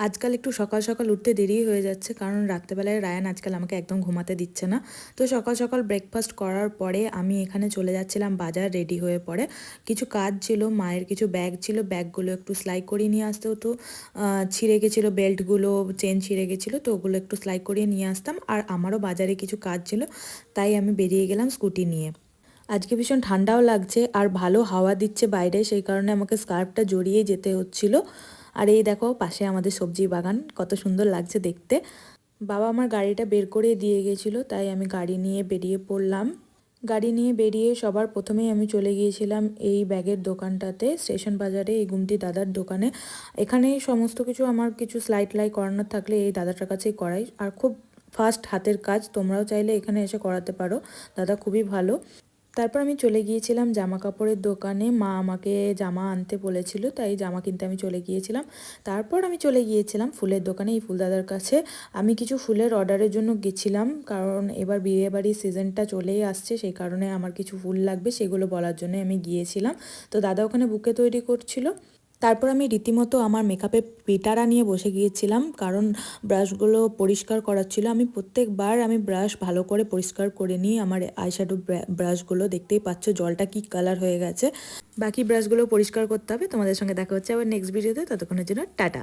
আজকাল একটু সকাল সকাল উঠতে দেরি হয়ে যাচ্ছে, কারণ রাত্রেবেলায় রায়ান আজকাল আমাকে একদম ঘুমাতে দিচ্ছে না। তো সকাল সকাল ব্রেকফাস্ট করার পরে আমি এখানে চলে যাচ্ছিলাম বাজার, রেডি হয়ে পড়ে। কিছু কাজ ছিল, মায়ের কিছু ব্যাগ ছিল, ব্যাগগুলো একটু সেলাই করিয়ে নিয়ে আসতে হতো। ছিঁড়ে গেছিলো বেল্টগুলো, চেন ছিঁড়ে গেছিলো, তো ওগুলো একটু সেলাই করিয়ে নিয়ে আসতাম। আর আমারও বাজারে কিছু কাজ ছিল, তাই আমি বেরিয়ে গেলাম স্কুটি নিয়ে। আজকে ভীষণ ঠান্ডাও লাগছে আর ভালো হাওয়া দিচ্ছে বাইরে, সেই কারণে আমাকে স্কার্ফটা জড়িয়ে যেতে হচ্ছিল। আর এই দেখো পাশে আমাদের সবজি বাগান, কত সুন্দর লাগছে দেখতে। বাবা আমার গাড়িটা বের করে দিয়ে গেছিলো, তাই আমি গাড়ি নিয়ে বেরিয়ে পড়লাম। গাড়ি নিয়ে বেরিয়ে সবার প্রথমেই আমি চলে গিয়েছিলাম এই ব্যাগের দোকানটাতে, স্টেশন বাজারে, এই গুমটি দাদার দোকানে। এখানে সমস্ত কিছু আমার কিছু সেলাই টেলাই করানোর থাকলে এই দাদাটার কাছেই করাই, আর খুব ফাস্ট হাতের কাজ। তোমরাও চাইলে এখানে এসে করাতে পারো, দাদা খুবই ভালো। তারপর আমি চলে গিয়েছিলাম জামা কাপড়ের দোকানে, মা আমাকে জামা আনতে বলেছিল, তাই জামা কিনতে আমি চলে গিয়েছিলাম। তারপর আমি চলে গিয়েছিলাম ফুলের দোকানে, এই ফুলদাদার কাছে। আমি কিছু ফুলের অর্ডারের জন্য গেছিলাম, কারণ এবার বিয়েবাড়ির সিজনটা চলেই আসছে, সেই কারণে আমার কিছু ফুল লাগবে, সেগুলো বলার জন্য আমি গিয়েছিলাম। তো দাদা ওখানে বুকে তৈরি করছিল। তারপর আমি রীতিমতো আমার মেকআপের পেটারা নিয়ে বসে গিয়েছিলাম, কারণ ব্রাশগুলো পরিষ্কার করার ছিল। আমি প্রত্যেকবার ব্রাশ ভালো করে পরিষ্কার করে নিই। আমার আইশ্যাডো ব্রাশগুলো দেখতেই পাচ্ছ জলটা কি কালার হয়ে গেছে। বাকি ব্রাশগুলো পরিষ্কার করতে হবে। তোমাদের সঙ্গে দেখা হচ্ছে আবার নেক্সট ভিডিওতে, ততক্ষণের জন্য টাটা।